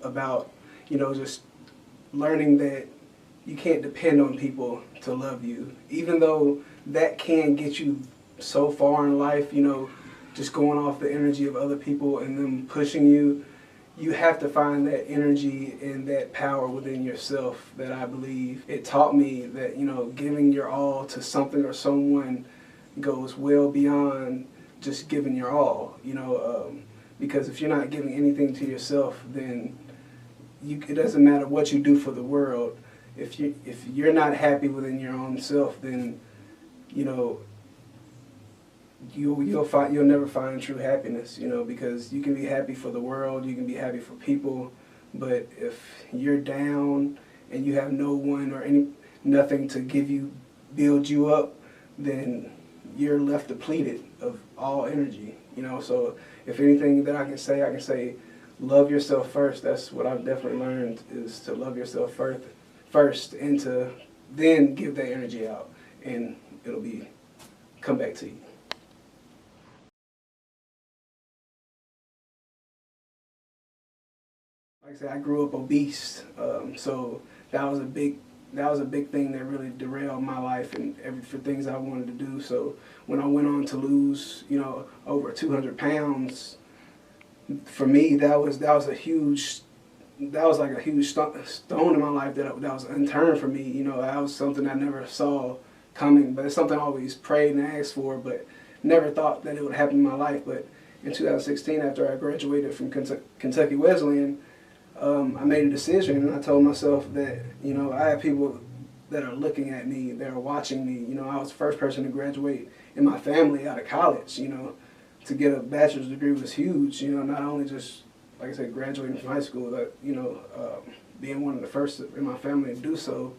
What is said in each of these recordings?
about, just learning that you can't depend on people to love you, even though that can get you so far in life, just going off the energy of other people and them pushing you. You have to find that energy and that power within yourself. That I believe it taught me that, giving your all to something or someone goes well beyond just giving your all, because if you're not giving anything to yourself, then it doesn't matter what you do for the world. If you're not happy within your own self, then you'll never find true happiness, because you can be happy for the world, you can be happy for people, but if you're down and you have no one or nothing to build you up, then you're left depleted of all energy, So if anything that I can say, love yourself first. That's what I've definitely learned, is to love yourself first, and to then give that energy out, and it'll come back to you. Like I said, I grew up obese, so that was a big thing that really derailed my life and for things I wanted to do. So when I went on to lose, over 200 pounds, for me that was like a huge stone in my life that was unturned for me. That was something I never saw coming, but it's something I always prayed and asked for, but never thought that it would happen in my life. But in 2016, after I graduated from Kentucky Wesleyan, I made a decision, and I told myself that, I have people that are looking at me, that are watching me. I was the first person to graduate in my family out of college. To get a bachelor's degree was huge. Not only just, like I said, graduating from high school, but, being one of the first in my family to do so,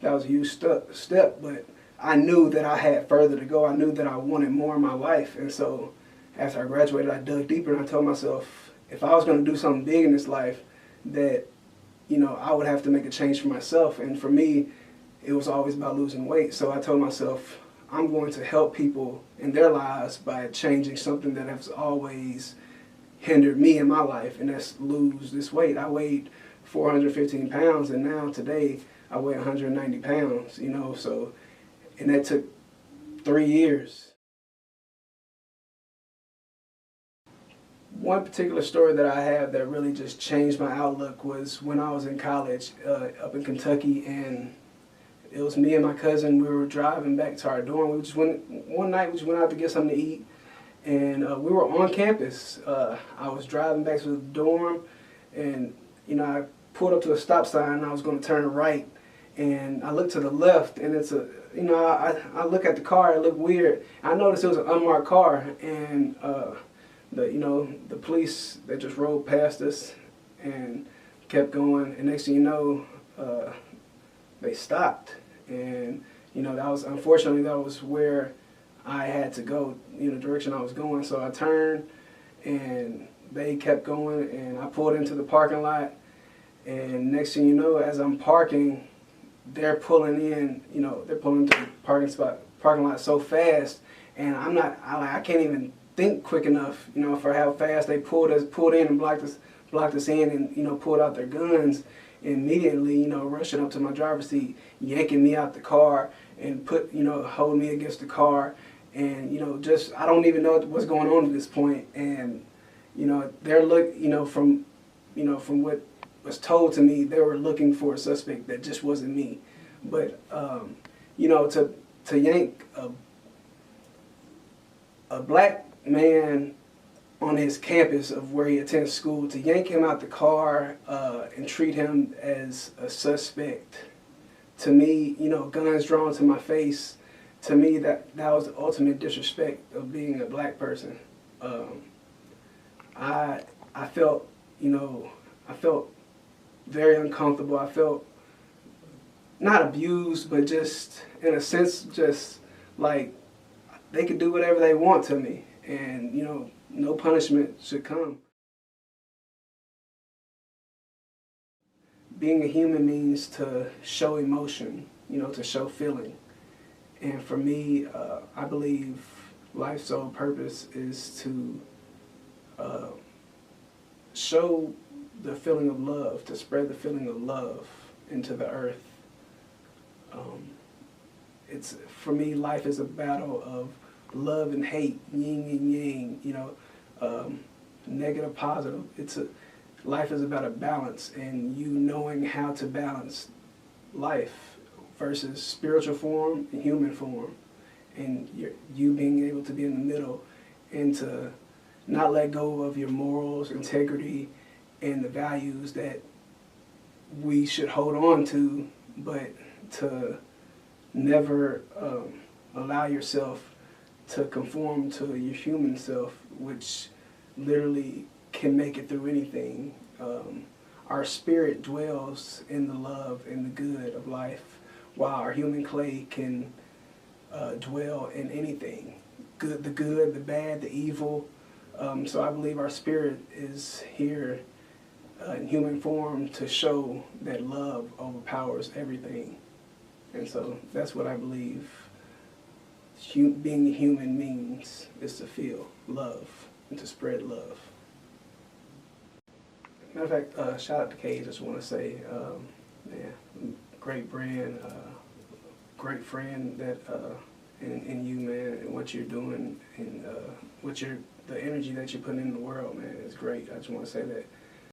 that was a huge step. But I knew that I had further to go. I knew that I wanted more in my life. And so after I graduated, I dug deeper, and I told myself, if I was going to do something big in this life, that, I would have to make a change for myself. And for me, it was always about losing weight. So I told myself, I'm going to help people in their lives by changing something that has always hindered me in my life, and that's lose this weight. I weighed 415 pounds, and now today I weigh 190 pounds, so, and that took 3 years. One particular story that I have that really just changed my outlook was when I was in college up in Kentucky, and it was me and my cousin. We were driving back to our dorm. One night we just went out to get something to eat, and we were on campus. I was driving back to the dorm, and I pulled up to a stop sign, and I was going to turn right, and I looked to the left, and it's I look at the car. It looked weird. I noticed it was an unmarked car, and the police, they just rolled past us and kept going, and next thing you know, they stopped. And unfortunately that was where I had to go, the direction I was going. So I turned, and they kept going, and I pulled into the parking lot, and next thing you know, as I'm parking, they're pulling in, they're pulling into the parking lot so fast, and I can't even think quick enough, for how fast they pulled in and blocked us in, and pulled out their guns immediately, rushing up to my driver's seat, yanking me out the car, and holding me against the car, and just, I don't even know what's going on at this point. And they're from what was told to me, they were looking for a suspect that just wasn't me. But to yank a black man on his campus of where he attends school, to yank him out the car and treat him as a suspect, to me, guns drawn to my face, to me that was the ultimate disrespect of being a black person. I felt, I felt very uncomfortable. I felt not abused, but just in a sense, just like they could do whatever they want to me, and no punishment should come. Being a human means to show emotion, to show feeling. And for me, I believe life's sole purpose is to show the feeling of love, to spread the feeling of love into the earth. It's, for me, life is a battle of love and hate, yin and yang, you know, negative, positive. Life is about a balance, and you knowing how to balance life versus spiritual form and human form, and you being able to be in the middle and to not let go of your morals, integrity, and the values that we should hold on to, but to never allow yourself to conform to your human self, which literally can make it through anything. Our spirit dwells in the love and the good of life, while our human clay can dwell in anything, the good, the bad, the evil. So I believe our spirit is here in human form to show that love overpowers everything. And so that's what I believe being human means, is to feel love and to spread love. Matter of fact, shout out to Cage. I just want to say, man, great brand, great friend that in you, man, and what you're doing, and the energy that you're putting in the world, man, is great. I just want to say that.